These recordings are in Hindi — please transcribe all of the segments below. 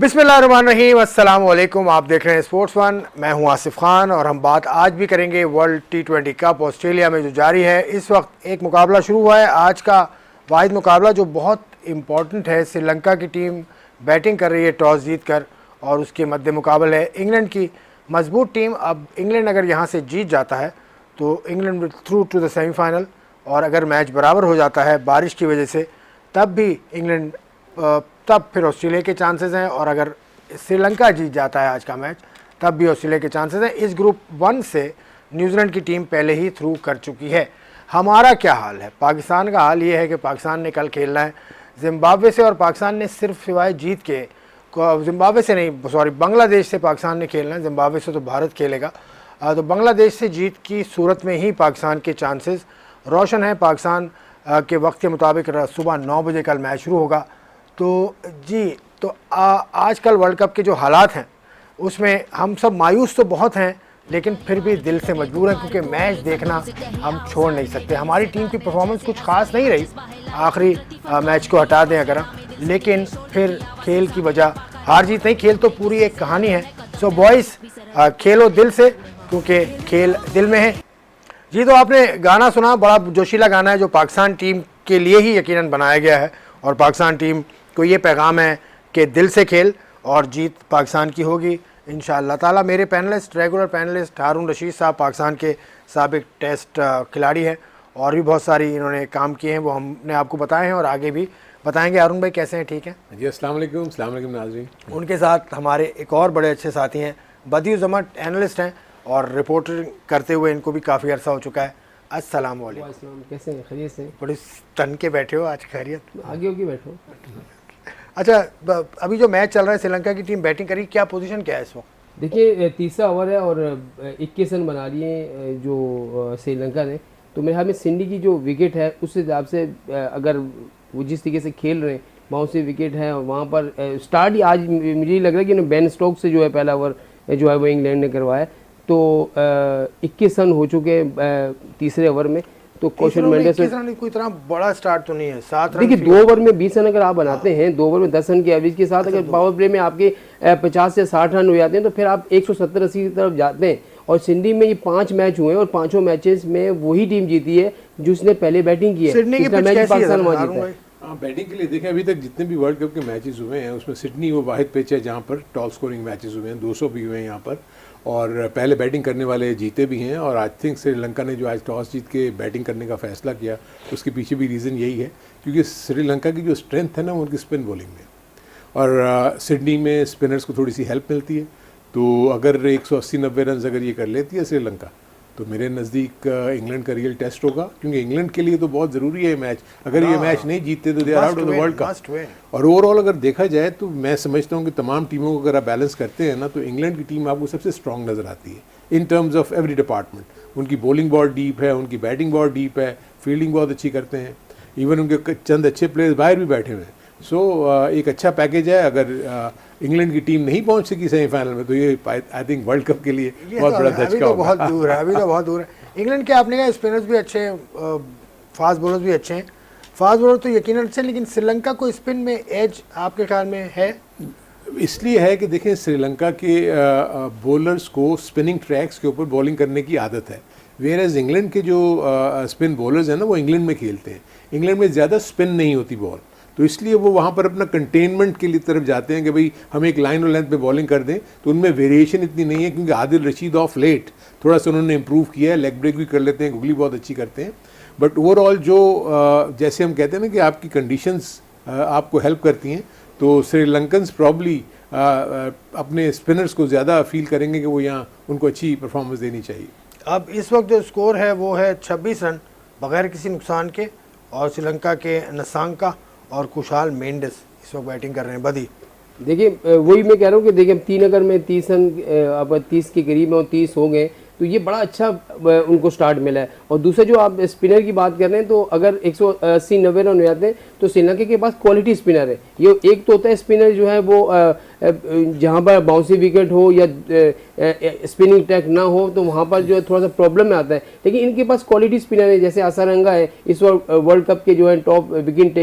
बिस्मिल्लाहिर्रहमानिर्रहीम, अस्सलाम वालेकुम। आप देख रहे हैं स्पोर्ट्स वन। मैं हूं आसिफ खान और हम बात आज भी करेंगे वर्ल्ड T20 कप ऑस्ट्रेलिया में जो जारी है। इस वक्त एक मुकाबला शुरू हुआ है, आज का वाहिद मुकाबला जो बहुत इम्पॉर्टेंट है। श्रीलंका की टीम बैटिंग कर रही है टॉस जीत कर और उसके मद्दे मुकाबले है इंग्लैंड की मजबूत टीम। अब इंग्लैंड अगर यहाँ से जीत जाता है तो England through to the semifinal, और अगर मैच बराबर हो जाता है बारिश की वजह से तब भी इंग्लैंड तब फिर ऑस्ट्रेलिया के चांसेस हैं, और अगर श्रीलंका जीत जाता है आज का मैच तब भी ऑस्ट्रेलिया के चांसेस हैं। इस ग्रुप 1 से न्यूजीलैंड की टीम पहले ही थ्रू कर चुकी है। हमारा क्या हाल है? पाकिस्तान का हाल ये है कि पाकिस्तान ने कल खेलना है जिम्बाब्वे से, और पाकिस्तान ने सिर्फ सिवाय जीत के, जिम्बाब्वे से नहीं सॉरी बांग्लादेश से पाकिस्तान ने खेलना है। जिम्बाब्वे से तो भारत खेलेगा, तो बांग्लादेश से जीत की सूरत में ही पाकिस्तान के चांसेस रोशन है। पाकिस्तान के वक्त के मुताबिक सुबह 9 बजे कल मैच शुरू होगा। तो जी तो आजकल वर्ल्ड कप के जो हालात हैं उसमें हम सब मायूस तो बहुत हैं, लेकिन फिर भी दिल से मजबूर हैं क्योंकि मैच देखना हम छोड़ नहीं सकते। हमारी टीम की परफॉर्मेंस कुछ खास नहीं रही आखिरी मैच को हटा दें अगर हम, लेकिन फिर खेल की वजह हार जीत नहीं, खेल तो पूरी एक कहानी है। सो बॉयज़ खेलो दिल से, क्योंकि खेल दिल में है। जी तो आपने गाना सुना, बड़ा जोशीला गाना है जो पाकिस्तान टीम के लिए ही यकीनन बनाया गया है, और पाकिस्तान टीम को ये पैगाम है कि दिल से खेल और जीत पाकिस्तान की होगी इंशाअल्लाह ताला। मेरे पैनलिस्ट, रेगुलर पैनलिस्ट हारून रशीद साहब पाकिस्तान के साबिक टेस्ट खिलाड़ी हैं, और भी बहुत सारी इन्होंने काम किए हैं, वो हमने आपको बताए हैं और आगे भी बताएंगे। हारून भाई कैसे हैं? ठीक हैं जी, अस्सलाम वालेकुम। अस्सलाम वालेकुम नाज़रीन। उनके साथ हमारे एक और बड़े अच्छे साथी हैं, बदियुज़्ज़मा एनालिस्ट हैं और रिपोर्टर करते हुए इनको भी काफ़ी अर्सा हो चुका है। अस्सलाम वालेकुम। कैसे हैं? खैरियत से? बड़ी तन के बैठे हो आज, खैरियत? आगे होगी बैठो। अच्छा, अभी जो मैच चल रहा है श्रीलंका की टीम बैटिंग करी, क्या पोजीशन क्या है इस वक्त? देखिए, तीसरा ओवर है और 21 रन बना लिए जो श्रीलंका ने। तो मेरे ख्याल में सिंडी की जो विकेट है उस हिसाब से अगर वो जिस तरीके से खेल रहे हैं बाउंसी विकेट है, और वहाँ पर स्टार्ट ही आज मुझे लग रहा है कि बेन स्टोक्स से जो है पहला ओवर जो है वो इंग्लैंड ने करवाया। तो 21 रन हो चुके तीसरे ओवर में। तो कौशल मेंडिस कोई इतना बड़ा स्टार्ट तो नहीं है, 7 रन। देखिए, 2 ओवर में 20 रन अगर आप बनाते हैं, 2 ओवर में 10 रन की एवरेज के साथ अगर पावर प्ले में आपके 50 से 60 रन हो जाते हैं तो फिर आप 170-80 की तरफ जाते हैं। और सिडनी में ये 5 मैच हुए हैं और 5 मैचेस में वही टीम जीती है जिसने पहले बैटिंग की है। सिडनी की पिच पाकिस्तान वहां जीता है। बैटिंग के लिए देखें, अभी तक जितने भी वर्ल्ड कप के मैचेस हुए हैं उसमें सिडनी वो वाहिद पिच है जहाँ पर टॉप स्कोरिंग मैचेस हुए हैं, 200 भी हुए हैं यहाँ पर, और पहले बैटिंग करने वाले जीते भी हैं। और आई थिंक श्रीलंका ने जो आज टॉस जीत के बैटिंग करने का फैसला किया उसके पीछे भी रीज़न यही है, क्योंकि श्रीलंका की जो स्ट्रेंथ है ना वो उनकी स्पिन बॉलिंग में, और सिडनी में स्पिनर्स को थोड़ी सी हेल्प मिलती है। तो अगर 180-90 रन अगर ये कर लेती है श्रीलंका तो मेरे नज़दीक इंग्लैंड का रियल टेस्ट होगा, क्योंकि इंग्लैंड के लिए तो बहुत ज़रूरी है मैच। अगर ये मैच नहीं जीतते तो they are out of the world cup. और ओवरऑल अगर देखा जाए तो मैं समझता हूँ कि तमाम टीमों को अगर आप बैलेंस करते हैं ना तो इंग्लैंड की टीम आपको सबसे स्ट्रॉन्ग नज़र आती है in terms of every department. उनकी बॉलिंग बहुत डीप है, उनकी बैटिंग बहुत डीप है, फील्डिंग बहुत अच्छी करते हैं, इवन उनके चंद अच्छे प्लेयर्स बाहर भी बैठे हुए हैं। सो एक अच्छा पैकेज है। अगर इंग्लैंड की टीम नहीं पहुंच सकी सेमीफाइनल में तो ये आई थिंक वर्ल्ड कप के लिए बहुत बड़ा धचका होगा। बहुत दूर है, अभी तो बहुत दूर है। इंग्लैंड के आपने कहा स्पिनर्स भी अच्छे हैं, फास्ट बॉलर्स भी अच्छे हैं। फास्ट बॉलर तो यकीनन अच्छे हैं, लेकिन श्रीलंका को स्पिन में एज आपके ख्याल में है? इसलिए है कि देखें, श्रीलंका के बॉलर्स को स्पिनिंग ट्रैक्स के ऊपर बॉलिंग करने की आदत है, वेयरएज इंग्लैंड के जो स्पिन बॉलर्स हैं ना वो इंग्लैंड में खेलते हैं। इंग्लैंड में ज़्यादा स्पिन नहीं होती बॉल, तो इसलिए वो वहाँ पर अपना कंटेनमेंट के लिए तरफ जाते हैं कि भाई हम एक लाइन और लेंथ पे बॉलिंग कर दें। तो उनमें वेरिएशन इतनी नहीं है, क्योंकि आदिल रशीद ऑफ लेट थोड़ा सा उन्होंने इंप्रूव किया है, लेग ब्रेक भी कर लेते हैं, गुगली बहुत अच्छी करते हैं। बट ओवरऑल जो जैसे हम कहते हैं ना कि आपकी कंडीशंस आपको हेल्प करती हैं, तो श्रीलंकन्स प्रॉब्ली अपने स्पिनर्स को ज़्यादा फील करेंगे कि वो यहाँ उनको अच्छी परफॉर्मेंस देनी चाहिए। अब इस वक्त जो स्कोर है वो है 26 रन बगैर किसी नुकसान के, और श्रीलंका के नसांका और कुशाल मेंडिस इस वक्त बैटिंग कर रहे हैं। बदी देखिए, वही मैं कह रहा हूँ कि देखिए 3 अगर मैं 30 रन अब 30 के करीब और 30 हो गए तो ये बड़ा अच्छा उनको स्टार्ट मिला है। और दूसरा जो आप स्पिनर की बात कर रहे हैं, तो अगर 180-90 रन हो जाते हैं तो श्रीलंका के पास क्वालिटी स्पिनर है। ये एक तो होता है स्पिनर जो है वो जहाँ पर बाउंसी विकेट हो या स्पिनिंग ट्रैक ना हो तो वहाँ पर जो है थोड़ा सा प्रॉब्लम में आता है, लेकिन इनके पास क्वालिटी स्पिनर है, जैसे आसारंगा है, इस वर्ल्ड कप के जो है टॉप विकेट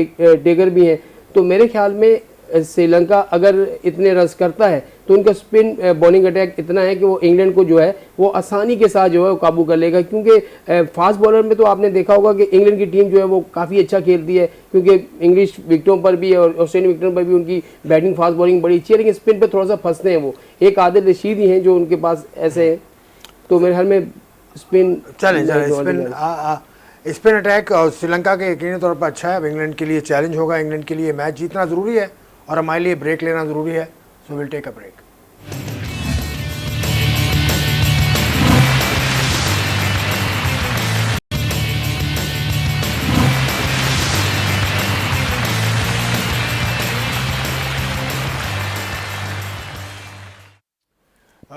टेकर भी हैं। तो मेरे ख्याल में श्रीलंका अगर इतने रन करता है तो उनका स्पिन बॉलिंग अटैक इतना है कि वो इंग्लैंड को जो है वो आसानी के साथ जो है वो काबू कर लेगा, क्योंकि फास्ट बॉलर में तो आपने देखा होगा कि इंग्लैंड की टीम जो है वो काफ़ी अच्छा खेलती है, क्योंकि इंग्लिश विकेटों पर भी और ऑस्ट्रेलियन विकेटों पर भी उनकी बैटिंग फास्ट बॉलिंग बड़ी अच्छी है, लेकिन स्पिन पर थोड़ा सा फंसते हैं वो। एक आदिल रशीद ही हैं जो उनके पास ऐसे हैं, तो मेरे ख्याल में स्पिन चलें स्पिन अटैक और श्रीलंका के यकीनी तौर पर अच्छा है। अब इंग्लैंड के लिए चैलेंज होगा, इंग्लैंड के लिए मैच जीतना ज़रूरी है और हमारे लिए ब्रेक लेना ज़रूरी है। So will take a break.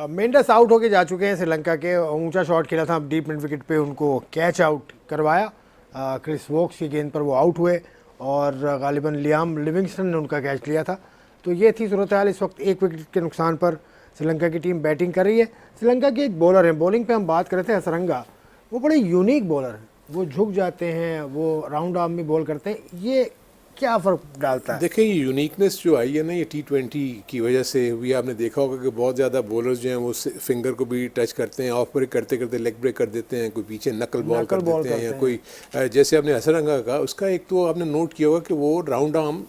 Mendis out होके जा चुके हैं श्रीलंका के। ऊंचा शॉट खेला था, डीप मिड विकेट पे उनको कैच आउट करवाया। क्रिस वोक्स की गेंद पर वो आउट हुए और गालिबन लियाम लिविंगस्टन ने उनका कैच लिया था। तो ये थी सूरत हाल। इस वक्त 1 विकेट के नुकसान पर श्रीलंका की टीम बैटिंग कर रही है। श्रीलंका के एक बॉलर हैं, बॉलिंग पे हम बात कर रहे थे, हसरंगा, वो बड़े यूनिक बॉलर हैं। वो झुक जाते हैं, वो राउंड आर्म में बॉल करते हैं। ये क्या फ़र्क डालता है? देखिए ये यूनिकनेस जो आई है ना, ये T20 की वजह से हुई। आपने देखा होगा कि बहुत ज़्यादा बॉलर्स जो हैं वो फिंगर को भी टच करते हैं, ऑफ ब्रेक करते करते लेग ब्रेक कर देते हैं, कोई पीछे नकल बॉल कर देते हैं, या कोई जैसे आपने हसरंगा का, उसका एक तो आपने नोट किया होगा कि वो राउंड आर्म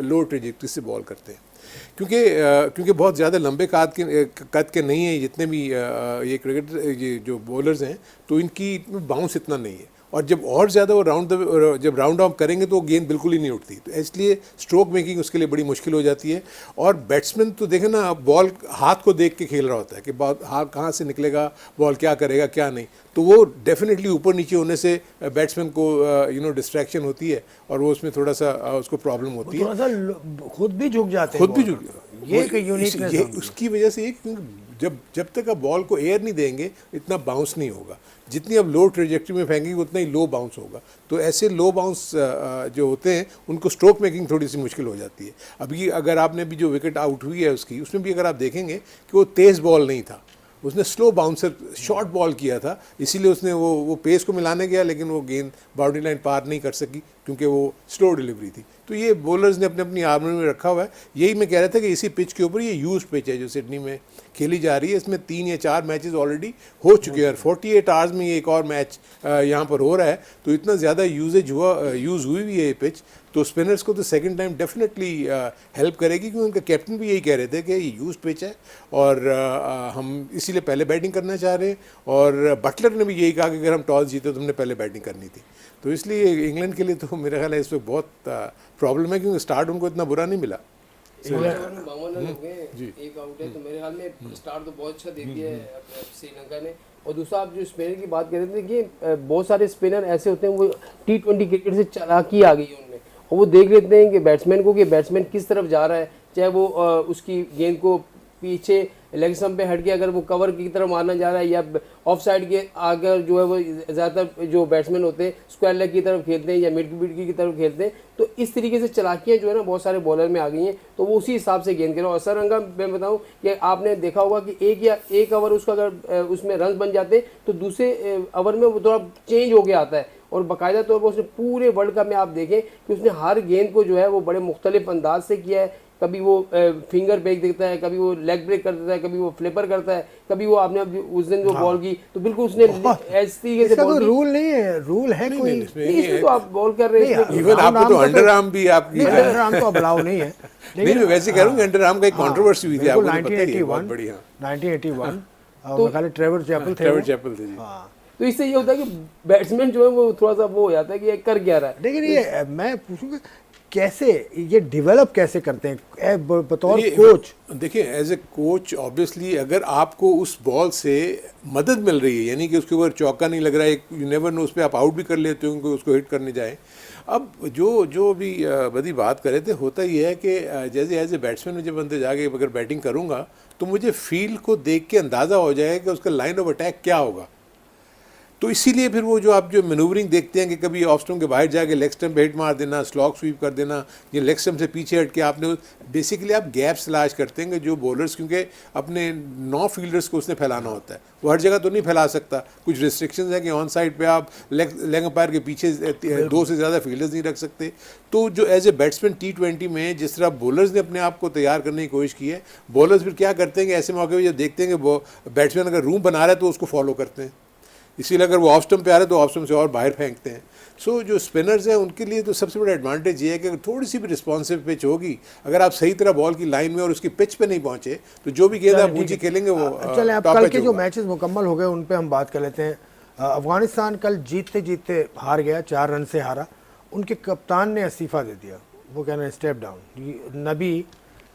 लो ट्रेजेक्ट्री से बॉल करते हैं, क्योंकि बहुत ज़्यादा लंबे कद के नहीं है जितने भी ये क्रिकेट ये जो बॉलर्स हैं, तो इनकी बाउंस इतना नहीं है। और जब और ज़्यादा वो जब राउंड ऑफ करेंगे तो वो गेंद बिल्कुल ही नहीं उठती, तो इसलिए स्ट्रोक मेकिंग उसके लिए बड़ी मुश्किल हो जाती है। और बैट्समैन तो देखें ना, बॉल हाथ को देख के खेल रहा होता है कि बॉल हाथ कहाँ से निकलेगा, बॉल क्या करेगा क्या नहीं, तो वो डेफिनेटली ऊपर नीचे होने से बैट्समैन को डिस्ट्रैक्शन होती है और वो उसमें थोड़ा सा उसको प्रॉब्लम होती है। थोड़ा सा खुद भी झुक जाते हैं, खुद भी झुक, ये एक यूनिकनेस है उसकी वजह से। एक जब तक आप बॉल को एयर नहीं देंगे इतना बाउंस नहीं होगा, जितनी आप लो ट्रेजेक्ट्री में फेंकेंगे उतना ही लो बाउंस होगा। तो ऐसे लो बाउंस जो होते हैं उनको स्ट्रोक मेकिंग थोड़ी सी मुश्किल हो जाती है। अभी अगर आपने भी जो विकेट आउट हुई है उसकी, उसमें भी अगर आप देखेंगे कि वो तेज़ बॉल नहीं था, उसने स्लो बाउंसर शॉर्ट बॉल किया था, इसीलिए उसने वो पेस को मिलाने गया, लेकिन वो गेंद बाउंड्री लाइन पार नहीं कर सकी क्योंकि वो स्लो डिलीवरी थी। तो ये बॉलर्स ने अपने अपनी आर्मर में रखा हुआ है। यही मैं कह रहा था कि इसी पिच के ऊपर, ये यूज पिच है जो सिडनी में खेली जा रही है, इसमें 3 या 4 मैचेस ऑलरेडी हो चुके हैं और 48 आवर्स में ये एक और मैच यहाँ पर हो रहा है। तो इतना ज़्यादा यूज़ हुई है ये पिच, तो स्पिनर्स को तो सेकंड टाइम डेफिनेटली हेल्प करेगी, क्योंकि उनका कैप्टन भी यही कह रहे थे कि ये यूज पिच है और हम इसीलिए पहले बैटिंग करना चाह रहे हैं। और बटलर ने भी यही कहा कि अगर हम टॉस जीते तो हमने पहले बैटिंग करनी थी। तो इसलिए इंग्लैंड के लिए तो मेरा ख्याल है इस वक्त बहुत प्रॉब्लम है, क्योंकि स्टार्ट उनको इतना बुरा नहीं मिला। 52 रन हो गए, एक आउट है, तो मेरे ख्याल में स्टार्ट तो बहुत अच्छा दे दिया है श्रीलंका ने। और दूसरा, आप जो स्पिनर की बात कर रहे थे कि बहुत सारे स्पिनर ऐसे होते हैं, वो T20 क्रिकेट से चालाकी आ गई है उनमें, और वो देख लेते हैं कि बैट्समैन को, कि बैट्समैन किस तरफ जा रहा है, चाहे वो उसकी गेंद को पीछे लेग स्टंप पे हट के अगर वो कवर की तरफ मारना जा रहा है, या ऑफ साइड के अगर जो है वो ज़्यादातर जो बैट्समैन होते हैं स्क्वायर लेग की तरफ खेलते हैं या मिड विकेट की तरफ खेलते हैं, तो इस तरीके से चलाकियाँ जो है ना बहुत सारे बॉलर में आ गई हैं, तो वो उसी हिसाब से गेंद खेल रहा है। और हसरंगा मैं बताऊँ कि आपने देखा होगा कि एक ओवर उसका अगर उसमें रन बन जाते हैं तो दूसरे ओवर में वो थोड़ा चेंज हो गया आता है, और बाकायदा तौर पर उसने पूरे वर्ल्ड कप में आप देखें कि उसने हर गेंद को जो है वो बड़े मुख्तलिफ अंदाज से किया है। कभी वो फिंगर ब्रेक देता है, कभी वो लेग ब्रेक कर देता है, कभी वो फ्लिपर करता है, कभी वो आपने उस दिन जो बॉल की तो बिल्कुल उसने ऐसी तरीके से बॉल, रूल नहीं है, रूल है कोई इसमें तो आप बॉल कर रहे हैं, इवन आपको तो अंडर आर्म भी आपकी अंडर आर्म तो अलाउ नहीं है। नहीं, मैं वैसे कह रहा हूँ अंडर आर्म का एक कंट्रोवर्सी हुई थी, आपको तो पता ही है, बहुत बढ़िया 1981 तो ट्रेवर चैपल थे जी। तो इससे ये होता है कि बैट्समैन जो है वो थोड़ा सा वो हो जाता है कि ये कर क्या रहा है। लेकिन ये मैं पूछूंगा कैसे ये डेवलप कैसे करते हैं बतौर कोच? देखिए एज ए कोच ऑब्वियसली अगर आपको उस बॉल से मदद मिल रही है, यानी कि उसके ऊपर चौका नहीं लग रहा है, यू नेवर नो, उस पर आप आउट भी कर लेते हो क्योंकि उसको हिट करने जाए। अब जो भी बदी बात कर रहे थे, होता ही है कि जैसे एज ए बैट्समैन में जब अंदर जाके अगर बैटिंग करूँगा तो मुझे फील्ड को देख के अंदाज़ा हो जाएगा कि उसका लाइन ऑफ अटैक क्या होगा। तो इसीलिए फिर वो जो आप जो मैनूवरिंग देखते हैं कि कभी ऑफ स्टंप के बाहर जाके लेग स्टंप पे हिट मार देना, स्लॉग स्वीप कर देना, या लेग स्टंप से पीछे हट के आपने बेसिकली आप गैप्स तलाश करते हैं कि जो बॉलर्स, क्योंकि अपने 9 फील्डर्स को उसने फैलाना होता है, वो हर जगह तो नहीं फैला सकता, कुछ रिस्ट्रिक्शंस है कि ऑन साइड पे आप लेग अंपायर के पीछे 2 से ज़्यादा फील्डर्स नहीं रख सकते। तो जो एज ए बैट्समैन T20 में जिस तरह बॉलर्स ने अपने आप को तैयार करने की कोशिश की है, बॉलर्स फिर क्या करते हैं कि ऐसे मौके पर जब देखते हैं कि वो बैट्समैन अगर रूम बना रहा है तो उसको फॉलो करते हैं, इसीलिए अगर वो ऑफ स्टंप पे आ रहे हैं तो ऑफ स्टंप से और बाहर फेंकते हैं। सो जो स्पिनर्स हैं उनके लिए तो सबसे बड़ा एडवांटेज ये है कि अगर थोड़ी सी भी रिस्पॉन्सिव पिच होगी, अगर आप सही तरह बॉल की लाइन में और उसकी पिच पे नहीं पहुंचे तो जो भी गेंद आप ऊंची खेलेंगे वो चले अब टॉप कल पिच के जो होगा। मैचेस मुकम्मल हो गए उन पे हम बात कर लेते हैं। अफगानिस्तान कल जीतते जीतते हार गया, 4 रन से हारा। उनके कप्तान ने इस्तीफ़ा दे दिया, वो कहना है स्टेप डाउन। नबी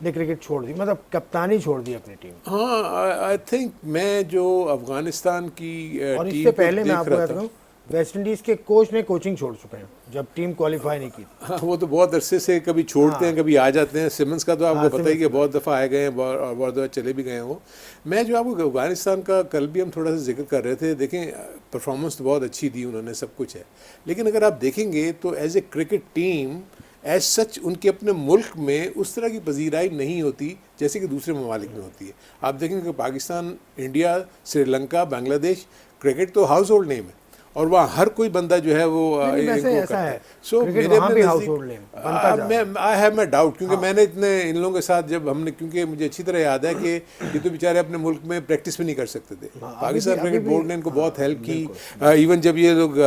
ने क्रिकेट छोड़ दी, मतलब कप्तानी छोड़ दी अपनी टीम। हाँ, आई थिंक मैं जो अफगानिस्तान की और टीम इससे को पहले मैं देख आपको रहा याद था, करूँ, वेस्ट इंडीज़ के कोच ने कोचिंग छोड़ चुके हैं जब टीम क्वालिफाई नहीं की। हाँ, वो तो बहुत अरसे से कभी छोड़ते हैं कभी आ जाते हैं। सिमंस का तो आपको पता ही कि बहुत दफ़ा आए गए हैं और बहुत दफ़ा चले भी गए हैं वो। मैं जो आपको अफगानिस्तान का कल भी हम थोड़ा सा जिक्र कर रहे थे, देखें परफॉर्मेंस तो बहुत अच्छी दी उन्होंने, सब कुछ है, लेकिन अगर आप देखेंगे तो as a cricket team as such उनके अपने मुल्क में उस तरह की पजीराई नहीं होती जैसे कि दूसरे ममालिक में होती है। आप देखेंगे कि पाकिस्तान, इंडिया, श्रीलंका, बांग्लादेश, क्रिकेट तो हाउस होल्ड नेम है और वहाँ हर कोई बंदा जो है वो वैसे ऐसा है, सो क्रिकेट मेरे वहाँ अपने भी household name बनता जा रहा है। मैं आई हैव माई डाउट, क्योंकि मैंने इतने इन लोगों के साथ जब हमने, क्योंकि मुझे अच्छी तरह याद है कि ये तो बेचारे अपने मुल्क में प्रैक्टिस भी नहीं कर सकते थे। पाकिस्तान क्रिकेट बोर्ड ने इनको बहुत हेल्प की। इवन जब ये लोग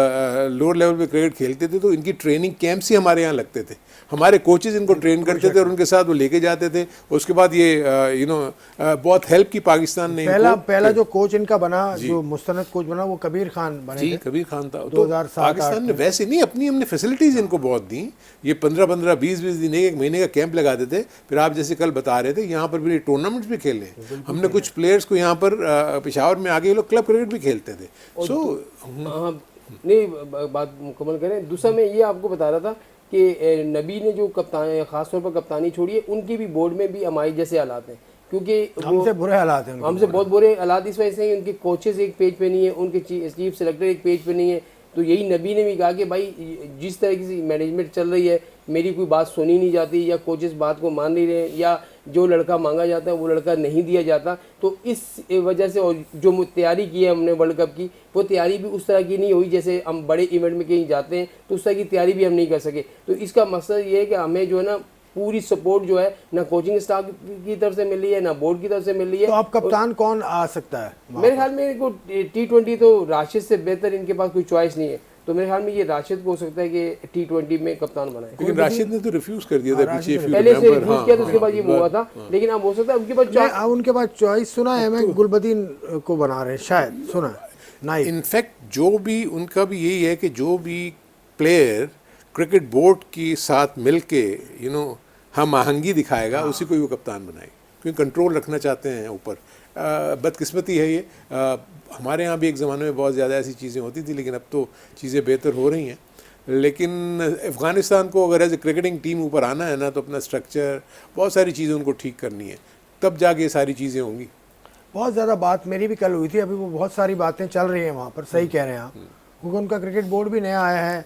लोअर लेवल पे क्रिकेट खेलते थे तो इनकी ट्रेनिंग कैंप्स ही हमारे यहाँ लगते थे, हमारे कोचेज इनको ट्रेन करते थे और उनके साथ वो लेके जाते थे। उसके बाद ये बहुत हेल्प की पाकिस्तान ने। पहला जो कोच इनका बना, जो मुस्तनद कोच बना, वो कबीर खान बने जी, थे। कबीर खान था। 2007 पाकिस्तान ने वैसे नहीं अपनी हमने फैसिलिटीज इनको बहुत दी। ये 15-15, 20-20 दिन, एक महीने का कैंप लगाते थे। फिर आप जैसे कल बता रहे थे यहाँ पर भी टूर्नामेंट्स भी खेले हैं हमने, कुछ प्लेयर्स को यहाँ पर पेशावर में आगे ये लोग क्लब क्रिकेट भी खेलते थे। सो नहीं, बात मुकम्मल करें। दूसरा मैं ये आपको बता रहा था कि नबी ने जो कप्तान खासतौर पर कप्तानी छोड़ी है, उनकी भी बोर्ड में भी हमारी जैसे हालात हैं, क्योंकि हमसे बुरे हालात हैं। हमसे बहुत बुरे हालात इस वजह से उनके कोचेस एक पेज पे नहीं है, उनके चीफ सेलेक्टर एक पेज पे नहीं है। तो यही नबी ने भी कहा कि भाई जिस तरह की मैनेजमेंट चल रही है, मेरी कोई बात सुनी नहीं जाती, या कोचेस बात को मान नहीं रहे, या जो लड़का मांगा जाता है वो लड़का नहीं दिया जाता। तो इस वजह से, और जो तैयारी की है हमने वर्ल्ड कप की, वो तैयारी भी उस तरह की नहीं हुई। जैसे हम बड़े इवेंट में कहीं जाते हैं तो उस तरह की तैयारी भी हम नहीं कर सके। तो इसका मकसद ये है कि हमें जो है ना पूरी सपोर्ट जो है ना कोचिंग स्टाफ की तरफ से मिल रही है, ना बोर्ड की तरफ से मिल रही है। तो अब कप्तान कौन आ सकता है? मेरे ख्याल में इनको T20 तो राशिद से बेहतर इनके पास कोई चॉइस नहीं है। तो मेरे ख्याल में ये राशिद को हो सकता है कि T20 में कप्तान बनाए। लेकिन राशिद ने तो रिफ्यूज कर दिया था पीछे, पहले से रिफ्यूज किया तो उसके बाद ये हुआ था। लेकिन अब हो सकता है उनके पास चॉइस सुना है, मैं गुलबदीन को बना रहे हैं शायद, सुना नहीं। इनफैक्ट जो भी उनका भी यही है कि जो भी प्लेयर क्रिकेट बोर्ड के साथ मिलके हम आहंगी दिखाएगा, उसी को ही वो कप्तान बनाए, क्योंकि कंट्रोल रखना चाहते हैं ऊपर। बदकिस्मती है ये। हमारे यहाँ भी एक ज़माने में बहुत ज़्यादा ऐसी चीज़ें होती थी, लेकिन अब तो चीज़ें बेहतर हो रही हैं। लेकिन अफ़गानिस्तान को अगर एज ए क्रिकेटिंग टीम ऊपर आना है ना, तो अपना स्ट्रक्चर, बहुत सारी चीज़ें उनको ठीक करनी है, तब जाके ये सारी चीज़ें होंगी। बहुत ज़्यादा बात मेरी भी कल हुई थी, अभी वो बहुत सारी बातें चल रही हैं वहाँ पर, सही कह रहे हैं आप, क्योंकि उनका क्रिकेट बोर्ड भी नया आया है,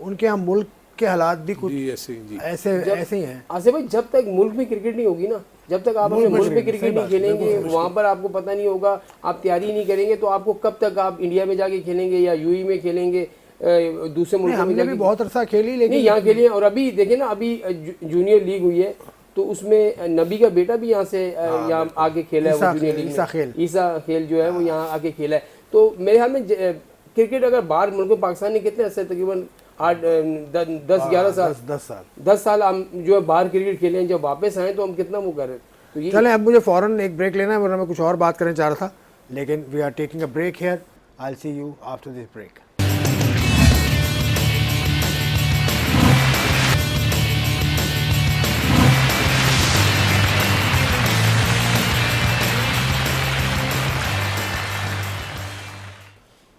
उनके यहाँ मुल्क के हालात भी कुछ ऐसे ही हैं। आसिफ भाई, जब तक मुल्क में क्रिकेट नहीं होगी ना, जब तक आप अपने मुल्क में क्रिकेट नहीं खेलेंगे, वहाँ पर आपको पता नहीं होगा, आप तैयारी नहीं करेंगे, तो आपको कब तक आप इंडिया में जाके खेलेंगे या यूएई में खेलेंगे, दूसरे मुल्क में? हमने भी बहुत अरसा खेली, लेकिन यहाँ खेली। और अभी देखें ना, अभी जूनियर लीग हुई है, तो उसमें नबी का बेटा भी यहाँ से यहाँ आके खेला है, वो जूनियर लीग में ईसा खेल जो है वो यहाँ आके खेला है। तो मेरे ख्याल में क्रिकेट अगर बाहर मुल्क पाकिस्तान ने कितने अर्से, तकरीबन 10 साल हम जो है बाहर क्रिकेट खेले हैं, जब वापस आए तो हम कितना वो कर रहे हैं। तो ये चलें, अब मुझे फ़ौरन एक ब्रेक लेना है, वरना मैं कुछ और बात करना चाह रहा था, लेकिन we are taking a break here. I will see you after this break.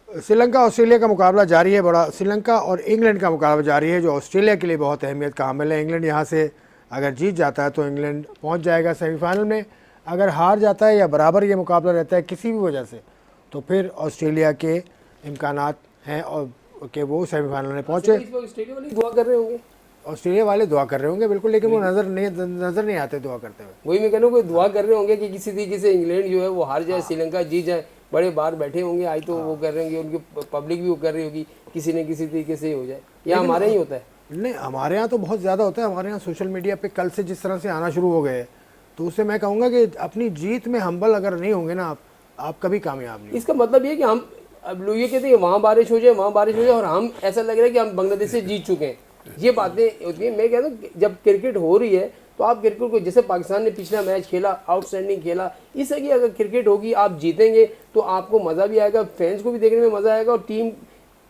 Sri Lanka Australia का मुकाबला जारी है। बड़ा श्रीलंका और इंग्लैंड का मुकाबला जारी है, जो ऑस्ट्रेलिया के लिए बहुत अहमियत का हामिल है। इंग्लैंड यहाँ से अगर जीत जाता है तो इंग्लैंड पहुँच जाएगा सेमीफाइनल में। अगर हार जाता है या बराबर ये मुकाबला रहता है किसी भी वजह से, तो फिर ऑस्ट्रेलिया के इम्कानात हैं और कि वो सेमीफाइनल में पहुँचे। इस वक्त ऑस्ट्रेलिया वाले दुआ कर रहे होंगे, ऑस्ट्रेलिया वाले दुआ कर रहे होंगे बिल्कुल, लेकिन वो नज़र नहीं आते दुआ करते हुए। वही मैं कह रहा हूँ, कोई दुआ कर रहे होंगे कि किसी तरीके से इंग्लैंड जो है वो हार जाए, श्रीलंका जीत जाए। बड़े बाहर बैठे होंगे आज, तो वो कर रहे होंगे, उनकी पब्लिक भी वो कर रही होगी किसी न किसी तरीके से हो जाए। या हमारे ही होता है? नहीं, हमारे यहाँ तो बहुत ज़्यादा होता है। हमारे यहाँ सोशल मीडिया पे कल से जिस तरह से आना शुरू हो गए, तो उससे मैं कहूँगा कि अपनी जीत में हम्बल अगर नहीं होंगे ना आप कभी कामयाब नहीं। इसका मतलब ये कि हम अब लोग ये कहते हैं वहाँ बारिश हो जाए, वहाँ बारिश हो जाए, और हम ऐसा लग रहा है कि हम बांग्लादेश से जीत चुके हैं। ये बातें होती हैं। मैं कहता हूँ जब क्रिकेट हो रही है तो आप क्रिकेट को, जैसे पाकिस्तान ने पिछला मैच खेला, आउटस्टैंडिंग खेला, इस तरह की अगर क्रिकेट होगी, आप जीतेंगे तो आपको मज़ा भी आएगा, फैंस को भी देखने में मज़ा आएगा। और टीम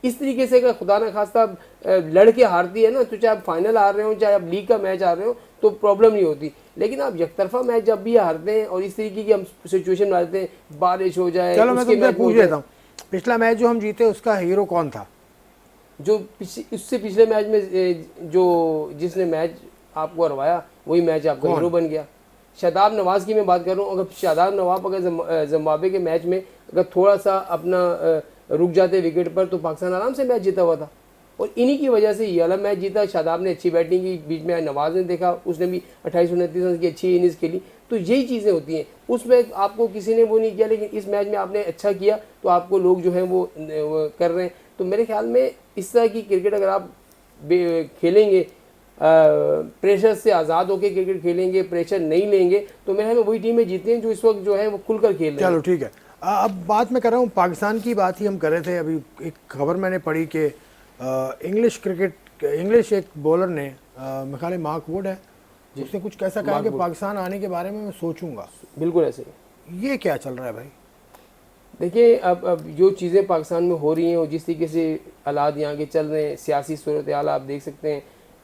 इस तरीके से अगर खुदा ना खास्ता लड़ के हारती है ना, तो चाहे आप फाइनल हार रहे हो, चाहे आप लीग का मैच हार रहे हो, तो प्रॉब्लम नहीं होती। लेकिन आप एकतरफा मैच जब भी हारते हैं और इस तरीके की हम सिचुएशन में आते हैं, बारिश हो जाए, चलो मैं तुमसे पूछ लेता हूँ, पिछला मैच जो हम जीते उसका हीरो कौन था? जो उससे पिछले मैच में जो जिसने मैच आपको हरवाया, वही मैच आपका हीरो बन गया। शादाब नवाज की मैं बात कर रहा हूँ। अगर शादाब नवाज अगर जिम्बाब्वे के मैच में अगर थोड़ा सा अपना रुक जाते विकेट पर, तो पाकिस्तान आराम से मैच जीता हुआ था। और इन्हीं की वजह से ये वाला मैच जीता। शादाब ने अच्छी बैटिंग की, बीच में नवाज ने देखा, उसने भी 28-29 रन की अच्छी इनिंग्स खेली। तो यही चीज़ें होती हैं। उसमें आपको किसी ने वो नहीं किया, लेकिन इस मैच में आपने अच्छा किया तो आपको लोग जो हैं वो कर रहे हैं। तो मेरे ख्याल में इस तरह की क्रिकेट अगर आप खेलेंगे, प्रेशर से आज़ाद होकर क्रिकेट खेलेंगे, प्रेशर नहीं लेंगे, तो मेरे ख्याल में वही टीमें जीती हैं जो इस वक्त जो है वो खुलकर खेल रहे हैं। चलो ठीक है, अब बात मैं कर रहा हूँ पाकिस्तान की। बात ही हम कर रहे थे अभी। एक खबर मैंने पढ़ी कि इंग्लिश एक बॉलर ने, मेरे ख्याल मार्क वुड है, उसने कुछ कैसा कहा कि पाकिस्तान आने के बारे में मैं सोचूंगा। बिल्कुल ऐसे ही। ये क्या चल रहा है भाई? देखिए, अब जो चीज़ें पाकिस्तान में हो रही हैं और जिस तरीके से हालात यहाँ के चल रहे हैं, सियासी सूरत हाल आप देख सकते हैं,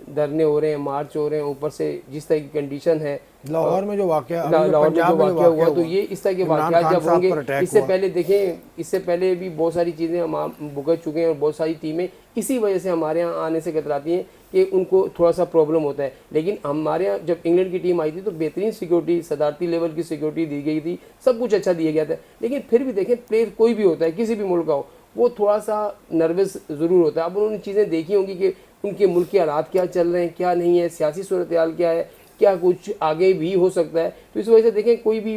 धरने हो रहे हैं, मार्च हो रहे हैं, ऊपर से जिस तरह की कंडीशन है, लाहौर में जो वाकया हुआ, तो ये इस तरह के वाकयात जब होंगे, इससे पहले देखें, इससे पहले भी बहुत सारी चीज़ें हम भुगत चुके हैं और बहुत सारी टीमें इसी वजह से हमारे यहाँ आने से कतराती हैं कि उनको थोड़ा सा प्रॉब्लम होता है। लेकिन हमारे यहाँ जब इंग्लैंड की टीम आई थी तो बेहतरीन सिक्योरिटी, सदारती लेवल की सिक्योरिटी दी गई थी, सब कुछ अच्छा दिया गया था। लेकिन फिर भी देखें, प्लेयर कोई भी होता है, किसी भी मुल्क का हो, वो थोड़ा सा नर्वस ज़रूर होता है। अब उन्होंने चीज़ें देखी होंगी कि उनके मुल्क के हालात क्या चल रहे हैं, क्या नहीं है, सियासी सूरत हाल क्या है, क्या कुछ आगे भी हो सकता है। तो इस वजह से देखें, कोई भी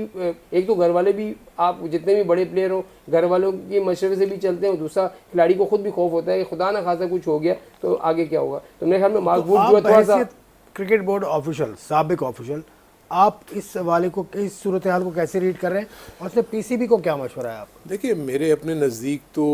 एक तो घर वाले भी, आप जितने भी बड़े प्लेयर हो, घर वालों के मशवरे से भी चलते हैं, और दूसरा खिलाड़ी को खुद भी खौफ होता है कि खुदा ना खासा कुछ हो गया तो आगे क्या होगा। तो मेरे ख्याल में मार्क वुड जो है थोड़ा सा, क्रिकेट बोर्ड ऑफिशियल, साबिक ऑफिशियल, आप इस वाले को, इस सूरत हाल को कैसे रीड कर रहे हैं और उसने पीसीबी को क्या मशवरा है आप? देखिए, मेरे अपने नज़दीक तो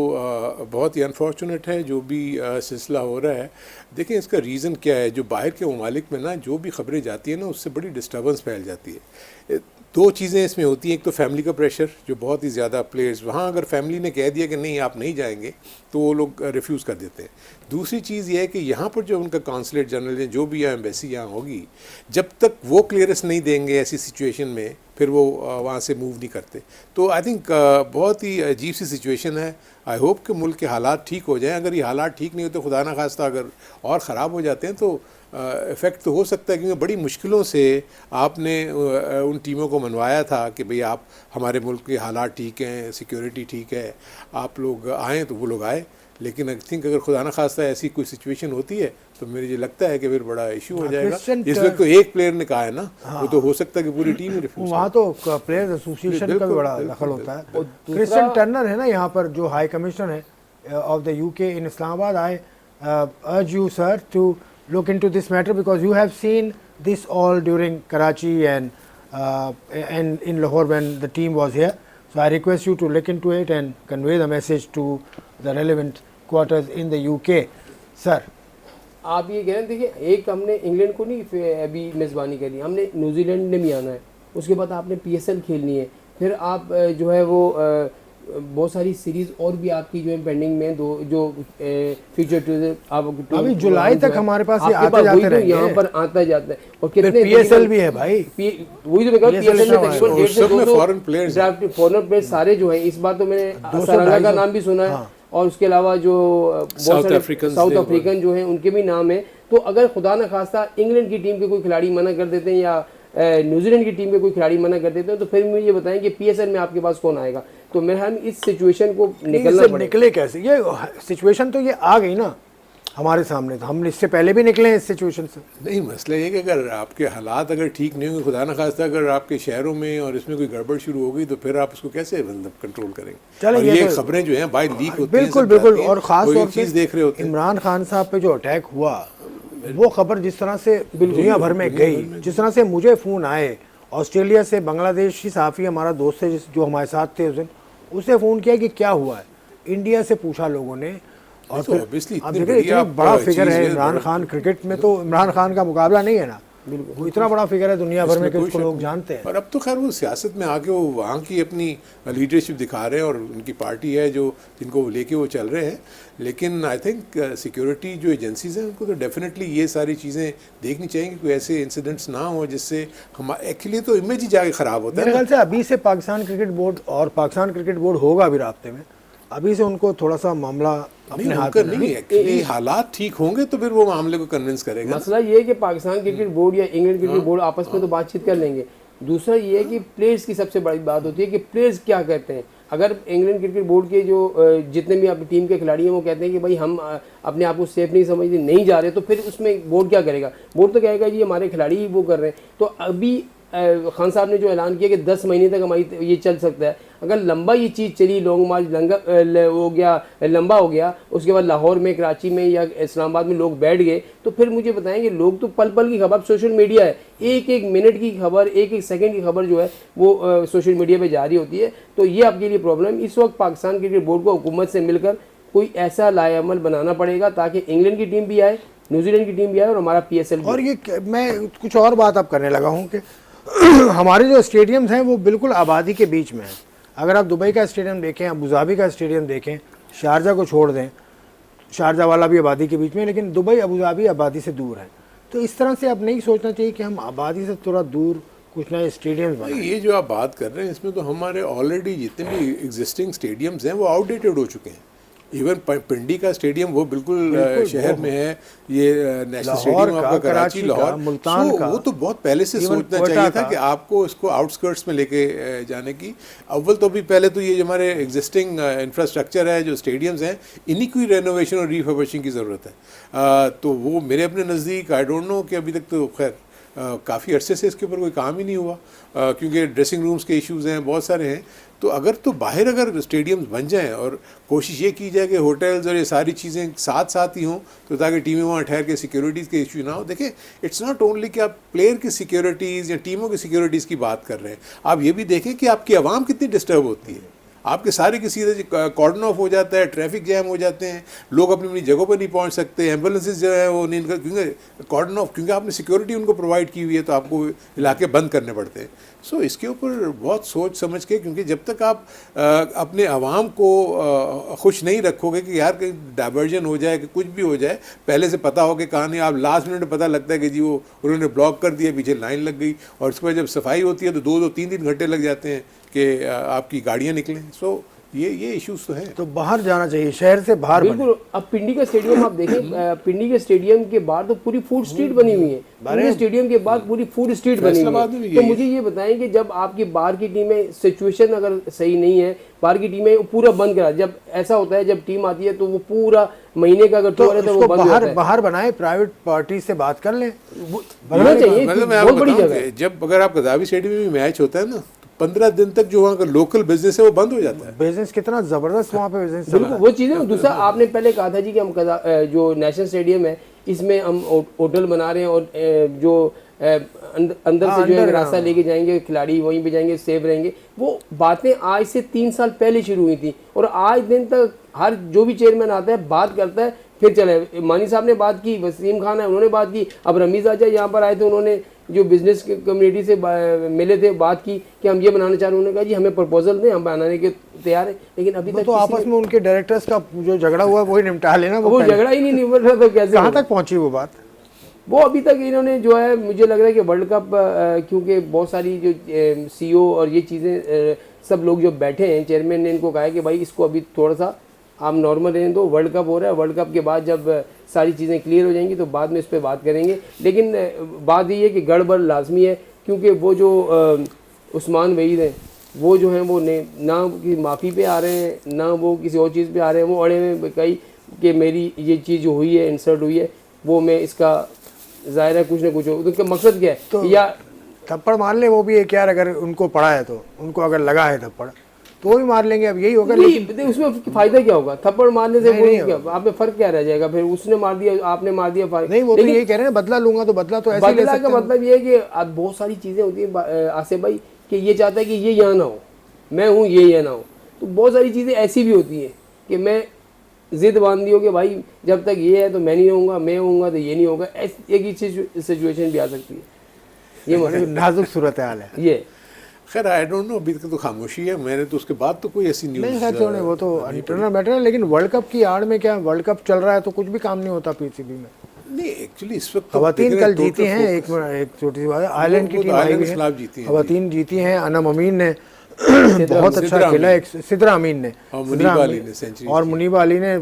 बहुत ही अनफॉर्चुनेट है जो भी सिलसिला हो रहा है। देखिए, इसका रीज़न क्या है, जो बाहर के ममालिक में ना जो भी ख़बरें जाती हैं ना, उससे बड़ी डिस्टर्बेंस फैल जाती है। दो चीज़ें इसमें होती हैं। एक तो फैमिली का प्रेशर, जो बहुत ही ज़्यादा प्लेयर्स, वहाँ अगर फैमिली ने कह दिया कि नहीं आप नहीं जाएंगे, तो वो लोग रिफ्यूज़ कर देते हैं। दूसरी चीज़ ये है कि यहाँ पर जो उनका कॉन्सुलेट जनरल है, जो भी यहाँ एम्बेसी यहाँ होगी, जब तक वो क्लियरेंस नहीं देंगे ऐसी सिचुएशन में, फिर वो वहाँ से मूव नहीं करते। तो आई थिंक बहुत ही अजीब सी सिचुएशन है। आई होप कि मुल्क के हालात ठीक हो जाएं। अगर ये हालात ठीक नहीं होते, खुदा ना खास्ता अगर और ख़राब हो जाते हैं, तो इफ़ेक्ट तो हो सकता है, क्योंकि बड़ी मुश्किलों से आपने उन टीमों को मनवाया था कि भाई आप, हमारे मुल्क के हालात ठीक हैं, सिक्योरिटी ठीक है, आप लोग आएँ, तो वो लोग आए। लेकिन आई थिंक अगर खुदा न खास्ता ऐसी कोई सिचुएशन होती है, तो मुझे ये लगता है कि फिर बड़ा इशू हो जाएगा। इस वक्त तो एक प्लेयर ने कहा है ना, वो तो हो सकता है कि पूरी टीम ही रिफ्यूज। वहाँ तो प्लेयर्स एसोसिएशन का भी बड़ा दखल होता है। क्रिश्चियन टर्नर है ना यहाँ पर जो हाई कमिश्नर है of the UK in Islamabad. I urge you sir to look into this matter because you have seen this all during Karachi and in Lahore when the team was here. So I request you to look into it and convey the message to the relevant quarters in the UK. Sir, आप ये कह रहे हैं, देखिए, एक हमने इंग्लैंड को नहीं अभी मेज़बानी करी, हमने न्यूजीलैंड ने भी आना है, उसके बाद आपने PSL खेलनी है, फिर आप जो है वो बहुत सारी सीरीज और भी आपकी जो है पेंडिंग में, दो जो फ्यूचर टूर आप अभी जुलाई तक हमारे पास ये आते जाते रहेंगे, यहाँ पर आता जाता है। और कितने PSL भी है भाई, वही तो मैं कह रहा हूँ, PSL में तकरीबन 150 फॉरेन प्लेयर्स सारे जो हैं। इस बार तो मैंने सरांगा का नाम भी सुना है, और उसके अलावा जो साउथ अफ्रीकन जो हैं उनके भी नाम है। तो अगर खुदा न खास्ता इंग्लैंड की टीम के कोई खिलाड़ी मना कर देते हैं या न्यूजीलैंड की टीम के कोई खिलाड़ी मना कर देते हैं, तो फिर मुझे ये बताएं कि PSL में आपके पास कौन आएगा। तो मेरे ख्याल में इस सिचुएशन को निकलना इससे पड़ेगा। निकले कैसे? ये सिचुएशन तो ये आ गई ना हमारे सामने, तो हम इससे पहले भी निकले हैं इस सिचुएशन से। नहीं, मसला ये कि अगर आपके हालात अगर ठीक नहीं होंगे, खुदा न खास्ता अगर आपके शहरों में और इसमें कोई गड़बड़ शुरू हो गई तो फिर आप उसको कैसे मतलब कंट्रोल करेंगे? चलो, और ये ये तो- खबरें जो हैं भाई लीक होती हैं, बिल्कुल सब बिल्कुल, जाती हैं, और ख़ास वो तौर एक चीज़ देख रहे होते हैं। इमरान खान साहब पे जो अटैक हुआ, वो खबर जिस तरह से दुनिया भर में गई, जिस तरह से मुझे फ़ोन आए ऑस्ट्रेलिया से, बांग्लादेशी सहाफ़ी हमारा दोस्त है जो हमारे साथ थे उस दिन, उससे फ़ोन किया कि क्या हुआ है, इंडिया से पूछा लोगों ने, और तो फिर obviously आप इतनी देखें बढ़िया इतना बड़ा आप फिगर चीज़ है है, इमरान खान। क्रिकेट में तो इमरान खान का मुकाबला नहीं है ना, वो इतना बड़ा फिगर है दुनिया भर में इसमें कि कोई उसको शक लोग नहीं। जानते हैं। और अब तो खैर वो सियासत में आके वो वहाँ की अपनी लीडरशिप दिखा रहे हैं और उनकी पार्टी है जो जिनको लेके वो चल रहे हैं। लेकिन आई थिंक सिक्योरिटी जो एजेंसीज हैं उनको तो डेफिनेटली ये सारी चीज़ें देखनी चाहिए कि कोई ऐसे इंसिडेंट्स ना हो जिससे हम एक्चुअली तो इमेज ही जाके ख़राब होता है मेरे ना। ख्याल से अभी से पाकिस्तान क्रिकेट बोर्ड, और पाकिस्तान क्रिकेट बोर्ड होगा अभी रास्ते में, अभी से उनको थोड़ा सा मामला अपने नहीं, हाथ उनका में नहीं, एक्चुअली हालात ठीक होंगे तो फिर वो मामले को कन्विंस करेगा। मसला ये है कि पाकिस्तान क्रिकेट बोर्ड या इंग्लैंड क्रिकेट बोर्ड आपस में तो बातचीत कर लेंगे। दूसरा ये है कि प्लेयर्स की सबसे बड़ी बात होती है कि प्लेयर्स क्या कहते हैं। अगर इंग्लैंड क्रिकेट बोर्ड के जो जितने भी अपनी टीम के खिलाड़ी हैं वो कहते हैं कि भाई हम अपने आप को सेफ नहीं समझते, नहीं जा रहे, तो फिर उसमें बोर्ड क्या करेगा? बोर्ड तो कहेगा जी हमारे खिलाड़ी ही वो कर रहे हैं। तो अभी खान साहब ने जो ऐलान किया कि 10 महीने तक हमारी ये चल सकता है, अगर लंबा ये चीज़ चली, लॉन्ग मार्च हो गया, लंबा हो गया, उसके बाद लाहौर में, कराची में या इस्लामाबाद में लोग बैठ गए, तो फिर मुझे बताएंगे लोग तो पल पल की खबर, सोशल मीडिया है, एक एक मिनट की खबर, एक एक सेकंड की खबर जो है वो सोशल मीडिया पे जारी होती है। तो ये आपके लिए प्रॉब्लम। इस वक्त पाकिस्तान क्रिकेट बोर्ड को हुकूमत से मिलकर कोई ऐसा लाएअमल बनाना पड़ेगा ताकि इंग्लैंड की टीम भी आए, न्यूजीलैंड की टीम भी आए और हमारा PSL भी। और ये मैं कुछ और बात अब करने लगा हूँ कि हमारे जो स्टेडियम्स हैं वो बिल्कुल आबादी के बीच में हैं। अगर आप दुबई का स्टेडियम देखें, अबू धाबी का स्टेडियम देखें, शारजा को छोड़ दें, शारजा वाला भी आबादी के बीच में, लेकिन दुबई अबू धाबी आबादी से दूर है। तो इस तरह से अब नहीं सोचना चाहिए कि हम आबादी से थोड़ा दूर कुछ नए स्टेडियम्स बनाएं। ये जो आप बात कर रहे हैं इसमें तो हमारे ऑलरेडी जितने भी एग्जिस्टिंग स्टेडियम्स हैं वो आउटडेटेड हो चुके हैं। इवन पिंडी का स्टेडियम वो बिल्कुल शहर में है, ये नेशनल स्टेडियम आपका कराची, लाहौर, मुल्तान का, वो तो बहुत पहले से इवन सोचना कोयटा चाहिए था का। कि आपको इसको आउटस्कर्ट्स में लेके जाने की। अव्वल तो भी पहले तो ये जो हमारे एग्जिस्टिंग इंफ्रास्ट्रक्चर है, जो स्टेडियम्स हैं, इन्हीं की रेनोवेशन और रिफर्बिशिंग की ज़रूरत है। तो वो मेरे अपने नज़दीक आई डोंट नो कि अभी तक तो खैर काफ़ी अरसे से इसके ऊपर कोई काम ही नहीं हुआ, क्योंकि ड्रेसिंग रूम्स के इश्यूज़ हैं, बहुत सारे हैं। तो अगर तो बाहर अगर स्टेडियम्स बन जाएं और कोशिश ये की जाए कि होटल्स और ये सारी चीज़ें साथ साथ ही हों, तो ताकि टीमें वहाँ ठहर के सिक्योरिटीज़ के इशू ना हो। देखिए, इट्स नॉट ओनली कि आप प्लेयर की सिक्योरिटीज़ या टीमों की सिक्योरिटीज़ की बात कर रहे हैं, आप ये भी देखें कि आपकी आवाम कितनी डिस्टर्ब होती है। आपके सारे की सीधे कॉर्डन ऑफ हो जाता है, ट्रैफिक जैम हो जाते हैं, लोग अपनी अपनी जगहों पर नहीं पहुंच सकते, एम्बुलेंसेस जो है वो नहीं, क्योंकि कॉर्डन ऑफ, क्योंकि आपने सिक्योरिटी उनको प्रोवाइड की हुई है तो आपको इलाके बंद करने पड़ते हैं। सो इसके ऊपर बहुत सोच समझ के, क्योंकि जब तक आप अपने आवाम को खुश नहीं रखोगे कि यार कहीं डाइवर्जन हो जाए कि कुछ भी हो जाए, पहले से पता हो कि कहाँ नहीं, आप लास्ट मिनट में पता लगता है कि जी वो उन्होंने ब्लॉक कर दिया, पीछे लाइन लग गई, और उसके बाद जब सफाई होती है तो 2-3 घंटे लग जाते हैं कि आपकी गाड़ियाँ निकलें। सो ये इश्यूज तो हैं। तो बाहर जाना चाहिए, शहर से बाहर बने। बिल्कुल। अब पिंडी का स्टेडियम आप देखें, पिंडी के स्टेडियम के बाहर तो पूरी फूड स्ट्रीट बनी हुई है। पिंडी स्टेडियम के बाद पूरी फूड स्ट्रीट बनी हुई है। तो मुझे ये बताएं कि जब आपकी बाहर की टीमें, सिचुएशन अगर सही नहीं है, बाहर की टीमें पूरा बंद करा, जब ऐसा होता है जब टीम आती है तो वो पूरा महीने का अगर टूर है तो वो बंद बाहर होता है। बाहर बनाए, प्राइवेट पार्टी से बात कर लें, बनना चाहिए, मतलब मैं बहुत आपको बड़ी बताऊं जगह है। कि जब अगर आप कदावी स्टेडियम में भी मैच होता है ना, 15 दिन तक जो वहाँ का लोकल बिजनेस है वो बंद हो जाता है। बिजनेस कितना जबरदस्त वहाँ पे बिजनेस चल बिल्कुल रहा है। वो चीज़ें। दूसरा आपने पहले कहा था जी कि हम जो नेशनल स्टेडियम है इसमें हम होटल बना रहे हैं और जो अंदर से जो है रास्ता लेके जाएंगे, खिलाड़ी वहीं पे जाएंगे, सेफ रहेंगे। वो बातें आज से 3 साल पहले शुरू हुई थी और आज दिन तक हर जो भी चेयरमैन आता है बात करता है, फिर चले। मानी साहब ने बात की, वसीम खान है उन्होंने बात की, अब रमीज आजा यहाँ पर आए थे, उन्होंने जो बिजनेस कम्युनिटी से मिले थे, बात की कि हम ये बनाना चाह रहे हैं। उन्होंने कहा जी हमें प्रपोजल दें, हम बनाने के तैयार हैं, लेकिन अभी तक तो आपस में उनके डायरेक्टर्स का जो झगड़ा हुआ वही निपटा लेना। वो झगड़ा ही नहीं निपट रहा, तो कैसे कहाँ तक पहुंची वो बात? वो अभी तक इन्होंने जो है, मुझे लग रहा है कि वर्ल्ड कप, क्योंकि बहुत सारी जो CEO और ये चीज़ें सब लोग जो बैठे हैं, चेयरमैन ने इनको कहा है कि भाई इसको अभी थोड़ा सा आप नॉर्मल रहें दो, वर्ल्ड कप हो रहा है, वर्ल्ड कप के बाद जब सारी चीज़ें क्लियर हो जाएंगी तो बाद में इस पर बात करेंगे। लेकिन बात ये है कि गड़बड़ लाजमी है, क्योंकि वो जो उस्मान वहीद हैं, वो जो हैं वो ना कि माफ़ी पे आ रहे हैं, ना वो किसी और चीज़ पे आ रहे हैं। वो अड़े में कही कि मेरी ये चीज़ जो हुई है, इंसर्ट हुई है, वो मैं इसका ज़ाहिर है कुछ ना कुछ हो। तो उनका मकसद क्या है? तो या थप्पड़ मार ले वो भी एक यार, अगर उनको पड़ा है तो उनको अगर लगा है थप्पड़ तो वो भी मार लेंगे, अब यही होगा। लेकिन नहीं, उसमें फ़ायदा क्या होगा? थप्पड़ मारने से नहीं क्या आप में फ़र्क क्या रह जाएगा? फिर उसने मार दिया, आपने मार दिया, फ़र्क नहीं, वो तो यही कह रहे हैं बदला लूंगा, तो बदला तो ऐसे ही ले बदला सकते का हैं। मतलब ये है कि अब बहुत सारी चीज़ें होती हैं आसिफ भाई, कि ये चाहता है कि ये यहाँ ना हो, मैं हूँ ये यहाँ ना हो। तो बहुत सारी चीज़ें ऐसी भी होती हैं कि मैं जिद बांध दी हो कि भाई जब तक ये है तो मैं नहीं रहूँगा, मैं होऊंगा तो ये नहीं होगा। एक ही सिचुएशन भी आ सकती है। ये बड़ी नाजुक सूरत हाल है। ये खैर आई डोंट नो, अभी तक तो खामोशी है। मैंने तो उसके बाद तो कोई ऐसी न्यूज़ नहीं खैर छोड़े, वो तो इंटरनल मैटर है। लेकिन वर्ल्ड कप की आड़ में क्या, वर्ल्ड कप चल रहा है तो कुछ भी काम नहीं होता पीसीबी में। नहीं एक्चुअली इस वक्त तो खवातीन देख कल रहे हैं, जीती हैं, एक छोटी सी बात है, आयरलैंड की वो तो टीम आई आयरलैंड हुई के है, खिलाफ जीती हैं। खवातीन जीती हैं। अनम अमीन ने बहुत अच्छा सिद्रा खेला, अमीन। एक सिद्रा अमीन ने, और सिद्रा मुनीबा अमीन अली ने सेंचुरी और मुनीबा अली ने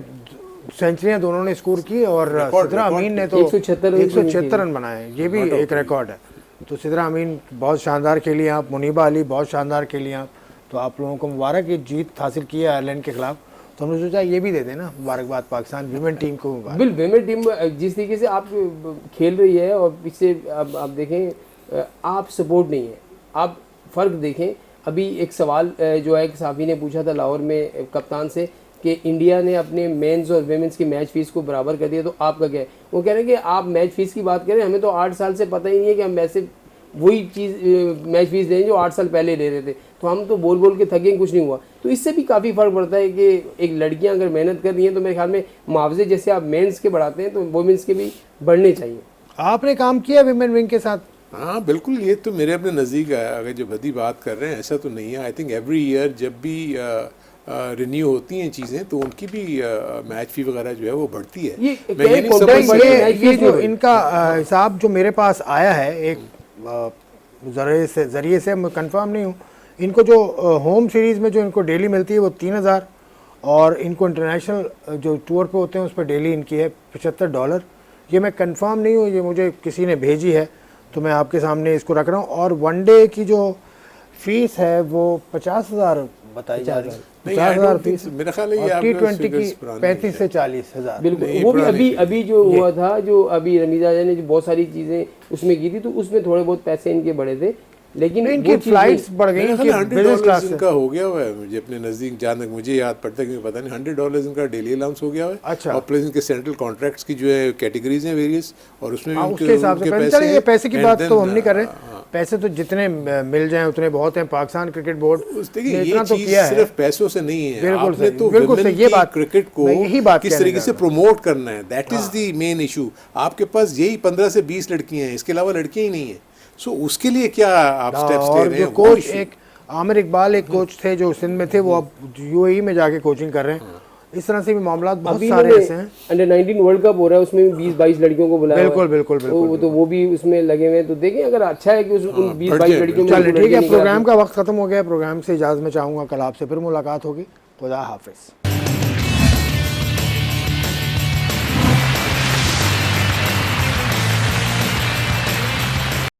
सेंचुरियां दोनों ने स्कोर की, और सिद्रा अमीन ने तो 176 रन बनाए, ये भी एक रिकॉर्ड है। तो सिद्रा अमीन बहुत शानदार खेली आप, मुनीबा अली बहुत शानदार खेली आप। तो आप लोगों को मुबारक, ये जीत हासिल की है आयरलैंड के खिलाफ। तो हमने सोचा ये भी दे देना मुबारकबाद पाकिस्तान वीमेन टीम को मुबारक। विमेन टीम जिस तरीके से आप खेल रही है, और पीछे अब आप देखें, आप सपोर्ट नहीं है। आप फ़र्क देखें, अभी एक सवाल जो है एक साफ़ी ने पूछा था लाहौर में कप्तान से कि इंडिया ने अपने मेंस और वेमेंस की मैच फ़ीस को बराबर कर दिया, तो आपका क्या है? वो कह रहे हैं कि आप मैच फ़ीस की बात करें, हमें तो 8 साल से पता ही नहीं है कि हम वैसे वही चीज़ मैच फीस दें जो 8 साल पहले ले रहे थे। तो हम तो बोल बोल के थके, कुछ नहीं हुआ। तो इससे भी काफ़ी फ़र्क पड़ता है कि एक लड़कियां अगर मेहनत कर रही हैं तो मेरे ख्याल में मुआवजे जैसे आप मेंस के बढ़ाते हैं तो वुमेंस के भी बढ़ने चाहिए। आपने काम किया विमेन विंग के साथ? हाँ बिल्कुल, ये तो मेरे अपने नज़दीक है। अगर जो बदी बात कर रहे हैं ऐसा तो नहीं है। आई थिंक एवरी ईयर जब भी रिन्यू होती हैं चीज़ें तो उनकी भी मैच फी वगैरह जो है वो बढ़ती है। मैं ये नहीं समझ ये जो इनका हिसाब जो मेरे पास आया है एक ज़रिए से, मैं कंफर्म नहीं हूँ, इनको जो होम सीरीज़ में जो इनको डेली मिलती है वो 3000, और इनको इंटरनेशनल जो टूर पे होते हैं उस पर डेली इनकी है $75। ये मैं कंफर्म नहीं हूँ, ये मुझे किसी ने भेजी है तो मैं आपके सामने इसको रख रहा हूँ। और वनडे की जो फीस है वो 50,000 बताई जा रही है, 50,000 फीस मेरा ख्याल है। और T20 की 35 से 40,000। बिल्कुल, वो भी अभी जो हुआ था, जो अभी रमीजा ने जो बहुत सारी चीज़ें उसमें की थी, तो उसमें थोड़े बहुत पैसे इनके बढ़े थे, लेकिन इनकी फ्लाइट्स बढ़ गई, $100 इनका हो गया हुआ है। मुझे अपने नज़दीक जहाँ तक मुझे याद पड़ता है, क्योंकि पता नहीं, $100 इनका डेली अलाउंस हो गया है। अच्छा। और प्लस इनके सेंट्रल कॉन्ट्रैक्ट्स की जो है कैटेगरीज हैं वेरियस, और उसमें भी उसके हिसाब से चलिए, पैसे की बात तो हम नहीं कर रहे, पैसे तो जितने मिल जाएं उतने बहुत हैं। पाकिस्तान क्रिकेट बोर्ड देखिए ये चीज़ सिर्फ पैसों से नहीं है, आपने तो बिल्कुल सही, ये बात क्रिकेट को यही बात किस तरीके से प्रमोट करना है, that is the main issue. आपके पास यही 15 से 20 लड़कियां हैं, इसके अलावा लड़कियां ही नहीं है। सो उसके लिए क्या आप स्टेप्स ले रहे हैं? कोच एक आमिर इकबाल एक कोच थे जो सिंध में थे, वो अब यूएई में जाके कोचिंग कर रहे हैं। इस तरह से भी मामला बहुत सारे ऐसे हैं। अंडर 19 वर्ल्ड कप हो रहा है, उसमें भी 20-22 लड़कियों को बुलाया। बिल्कुल तो वो भी उसमें लगे हुए हैं। तो देखें अगर अच्छा है कि उन 20-22 लड़कियों में, चलिए ठीक है, प्रोग्राम का वक्त खत्म हो गया। प्रोग्राम से इजाज़त में चाहूँगा, कल आपसे फिर मुलाकात होगी। खुदा हाफिज़।